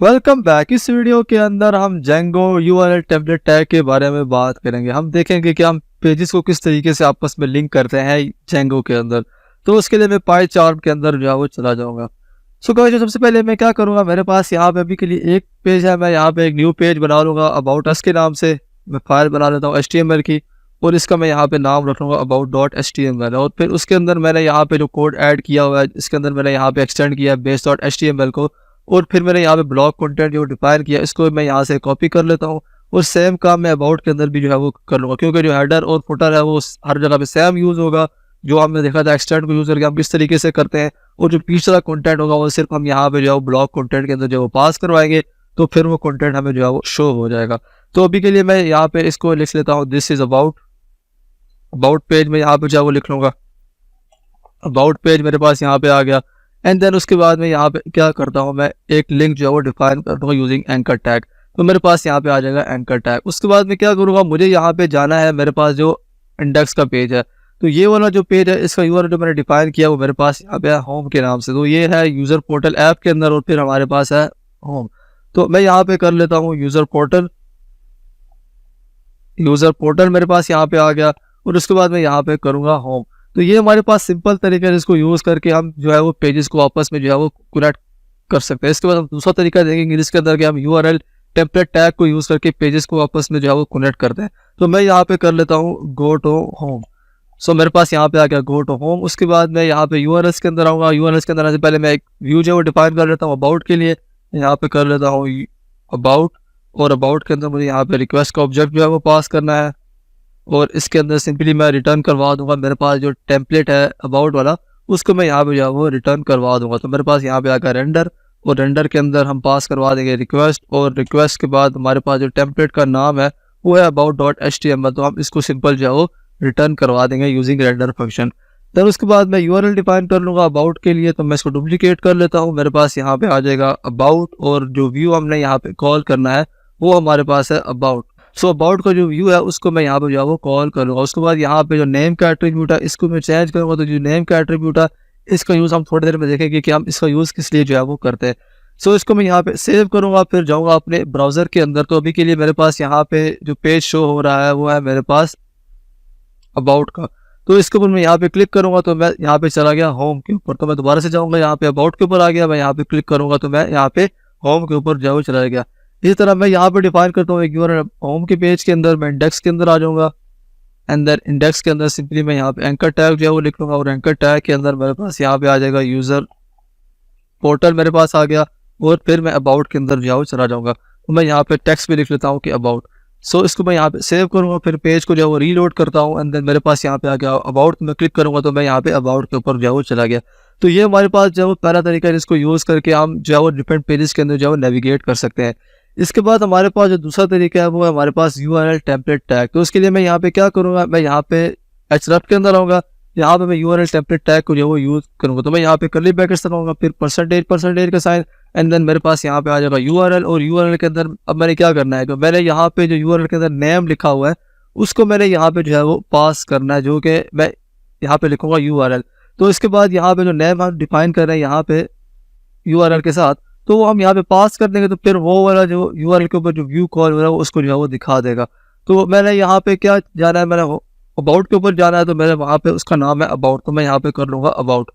Welcome back. इस video के अंदर हम जेंगो यूआरएल टेम्पलेट टैग के बारे में बात करेंगे। हम देखेंगे कि हम पेजेस को किस तरीके से आपस में लिंक करते हैं जेंगो के अंदर। तो उसके लिए मैं पाई चार्ट के अंदर जो है वो चला जाऊंगा। सो गाइस, सबसे पहले मैं क्या करूंगा, मेरे पास यहाँ पे अभी के लिए एक पेज है। मैं यहाँ पे एक न्यू पेज बना लूंगा अबाउट अस के नाम से। मैं फाइल बना लेता हूँ HTML की, और इसका मैं यहाँ पे नाम रख लूँगा about.html। और फिर उसके अंदर मैंने यहाँ पे जो कोड ऐड किया हुआ है, इसके अंदर मैंने यहाँ पे एक्सटेंड किया है base.html को। और फिर मैंने यहाँ पे ब्लॉग कंटेंट जो डिफाइन किया, इसको मैं यहाँ से कॉपी कर लेता हूँ। और सेम काम मैं अबाउट के अंदर भी जो है वो कर लूँगा, क्योंकि जो हेडर और फुटर है वो हर जगह पे सेम यूज़ होगा। जो हमने देखा था एक्सटेंड को यूज़ करके हम किस तरीके से करते हैं, और जो पिछला कंटेंट होगा वो सिर्फ हम यहाँ पे जो है ब्लॉग कंटेंट के अंदर जो वो पास करवाएंगे, तो फिर वो कंटेंट हमें जो है वो शो हो जाएगा। तो अभी के लिए मैं यहाँ पे इसको लिख लेता हूँ, दिस इज अबाउट पेज में यहाँ पे जो है वो लिख लूँगा। अबाउट पेज मेरे पास यहाँ पे आ गया। एंड देन उसके बाद मैं यहाँ पे क्या करता हूँ, मैं एक लिंक जो है वो डिफाइन करता हूँ यूजिंग एंकर टैग। तो मेरे पास यहाँ पे आ जाएगा एंकर टैग। उसके बाद मैं क्या करूँगा, मुझे यहाँ पे जाना है मेरे पास जो इंडेक्स का पेज है। तो ये वाला जो पेज है, इसका यूआरएल जो मैंने डिफाइन किया वो मेरे पास यहाँ पे है होम के नाम से। तो ये है यूज़र पोर्टल ऐप के अंदर, और फिर हमारे पास है होम। तो मैं यहाँ पे कर लेता हूँ यूज़र पोर्टल मेरे पास यहाँ पे आ गया। और उसके बाद मैं यहाँ पे करूँगा होम। तो ये हमारे पास सिंपल तरीका है जिसको यूज़ करके हम जो है वो पेजेस को आपस में जो है वो कनेक्ट कर सकते हैं। इसके बाद हम दूसरा तरीका देखेंगे जिसके अंदर कि हम यूआरएल टेम्पलेट टैग को यूज़ करके पेजेस को आपस में जो है वो कनेक्ट करते हैं। तो मैं यहाँ पे कर लेता हूँ गो टू होम। सो मेरे पास यहाँ पे आ गया गो टू होम। उसके बाद मैं यहाँ पे यूआरएल्स के अंदर आऊँगा। यूआरएल्स के अंदर आने से पहले मैं एक व्यू जो है वो डिफाइन कर लेता हूँ अबाउट के लिए। यहाँ पे कर लेता हूँ अबाउट, और अबाउट के अंदर मुझे यहाँ पे रिक्वेस्ट का ऑब्जेक्ट जो है वो पास करना है। और इसके अंदर सिंपली मैं रिटर्न करवा दूंगा, मेरे पास जो टेम्पलेट है अबाउट वाला उसको मैं यहाँ पे जो है वो रिटर्न करवा दूंगा। तो मेरे पास यहाँ पे आकर रेंडर, और रेंडर के अंदर हम पास करवा देंगे रिक्वेस्ट, और रिक्वेस्ट के बाद हमारे पास जो टेम्पलेट का नाम है वो है about.html। तो हम इसको सिंपल जो है वो रिटर्न करवा देंगे यूजिंग रेंडर फंक्शन। देन उसके बाद मैं यूआरएल डिफाइन कर लूँगा अबाउट के लिए। तो मैं इसको डुप्लीकेट कर लेता हूँ, मेरे पास यहाँ पे आ जाएगा अबाउट, और जो व्यू हमने यहाँ पे कॉल करना है वो हमारे पास है अबाउट। सो अबाउट का जो व्यू है उसको मैं यहाँ पे जो है वो कॉल करूँगा। उसके बाद यहाँ पे जो नेम का एट्रीब्यूट है इसको मैं चेंज करूँगा। तो जो नेम का एट्रीब्यूट है इसका यूज़ हम थोड़ी देर में देखेंगे कि हम इसका यूज़ किस लिए जो है वो करते हैं। सो इसको मैं यहाँ पे सेव करूँगा, फिर जाऊँगा अपने ब्राउज़र के अंदर। तो अभी के लिए मेरे पास यहाँ पे जो पेज शो हो रहा है वो है मेरे पास अबाउट का। तो इसके ऊपर मैं यहाँ पे क्लिक करूँगा तो मैं यहाँ पे चला गया होम के ऊपर। तो मैं दोबारा से जाऊँगा, यहाँ पे अबाउट के ऊपर आ गया, मैं यहाँ पे क्लिक करूँगा तो मैं यहाँ पे होम के ऊपर जो चला गया। इसी तरह मैं यहाँ पे डिफाइन करता हूँ एक यूआरएल होम के पेज के अंदर। मैं इंडेक्स के अंदर आ जाऊँगा। एंड देन इंडेक्स के अंदर सिंपली मैं यहाँ पे एंकर टैग जो है वो लिख लूँगा, और एंकर टैग के अंदर मेरे पास यहाँ पे आ जाएगा यूज़र पोर्टल मेरे पास आ गया। और फिर मैं अबाउट के अंदर जो है वो चला जाऊँगा। तो मैं यहाँ पे टेक्स्ट भी लिख लेता हूँ कि अबाउट। सो इसको मैं यहाँ पे सेव करूँगा, फिर पेज को जो है वो रीलोड करता हूँ। एंड देन मेरे पास यहाँ पे आ गया अबाउट, मैं क्लिक करूँगा तो मैं यहाँ पे अबाउट के ऊपर जो है वो चला गया। तो ये हमारे पास जो है वो पहला तरीका है जिसको यूज़ करके हम जो है वो डिफरेंट पेजेस के अंदर जो है वो नेविगेट कर सकते हैं। इसके बाद हमारे पास जो दूसरा तरीका है वो है हमारे पास यूआरएल टेम्पलेट टैग। तो उसके लिए मैं यहाँ पे क्या करूँगा, मैं यहाँ पे href के अंदर आऊँगा। यहाँ पे मैं यूआरएल टेम्पलेट टैग को जो है वो यूज़ करूँगा। तो मैं यहाँ पे कर्ली ब्रैकेट्स लगाऊंगा, फिर परसेंटेज का साइन, एंड देन मेरे पास यहाँ पे आ जाएगा यूआरएल। और यूआरएल के अंदर अब मैंने क्या करना है, तो मैंने यहाँ पे जो यूआरएल के अंदर नेम लिखा हुआ है उसको मैंने यहाँ पे जो है वो पास करना है, जो कि मैं यहाँ पे लिखूंगा यूआरएल। तो इसके बाद यहाँ पे जो नेम हम डिफाइन कर रहे हैं यहाँ पे यूआरएल के साथ, तो वो हम यहाँ पे पास कर देंगे। तो फिर वो वाला जो यूआरएल के ऊपर जो व्यू कॉल हो रहा है उसको जो है वो दिखा देगा। तो मैंने यहाँ पे क्या जाना है, मैंने अबाउट के ऊपर जाना है, तो मेरे वहाँ पे उसका नाम है अबाउट। तो मैं यहाँ पे कर लूँगा अबाउट।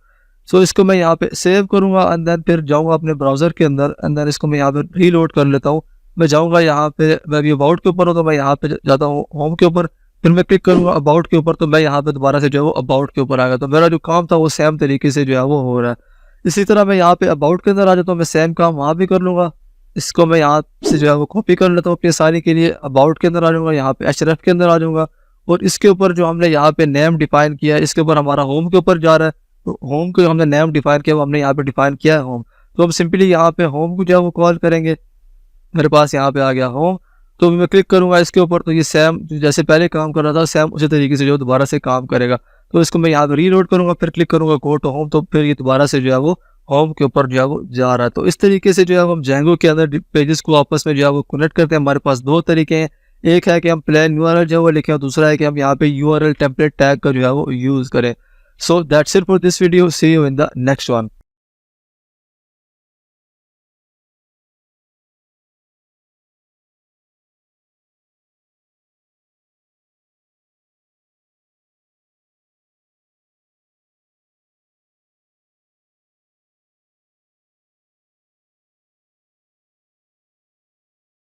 सो इसको मैं यहाँ पे सेव करूँगा, एंड देन फिर जाऊँगा अपने ब्राउज़र के अंदर। एंड देन इसको मैं यहाँ पे रीलोड कर लेता हूँ। मैं जाऊँगा यहाँ पे, मैं अभी अबाउट के ऊपर हूँ तो मैं यहाँ पे जाता हूँ होम के ऊपर। फिर मैं क्लिक करूँगा अबाउट के ऊपर, तो मैं यहाँ पे दोबारा से जो है वो अबाउट के ऊपर आ गया। तो मेरा जो काम था वो सेम तरीके से जो है वो हो रहा है। इसी तरह मैं यहाँ पे अबाउट के अंदर आ जाता हूँ, मैं सेम काम वहाँ भी कर लूँगा। इसको मैं यहाँ से जो है वो कॉपी कर लेता हूँ अपनी सारी के लिए। अबाउट के अंदर आ जाऊँगा, यहाँ पे href के अंदर आ जाऊँगा, और इसके ऊपर जो हमने यहाँ पे नेम डिफाइन किया है इसके ऊपर हमारा होम के ऊपर जा रहा है। तो होम को हमने नेम डिफाइन किया, वो हमने यहाँ पे डिफाइन किया है होम। तो हम सिंपली यहाँ पे होम को जो है वो कॉल करेंगे। मेरे पास यहाँ पे आ गया होम। तो मैं क्लिक करूँगा इसके ऊपर, तो ये सेम जैसे पहले काम कर रहा था सेम उसी तरीके से जो दोबारा से काम करेगा। तो इसको मैं यहाँ पे रीलोड करूँगा, फिर क्लिक करूँगा गो टू होम। तो फिर ये दोबारा से जो है वो होम के ऊपर जो है वो जा रहा है। तो इस तरीके से जो है हम जेंगो के अंदर पेजेस को आपस में जो है वो कनेक्ट करते हैं। हमारे पास दो तरीके हैं, एक है कि हम प्लेन यूआरएल जो है वो लिखें, दूसरा है कि हम यहाँ पे यूआरएल टेम्पलेट टैग का जो है वो यूज़ करें। So that's it for this video, see you in the next one.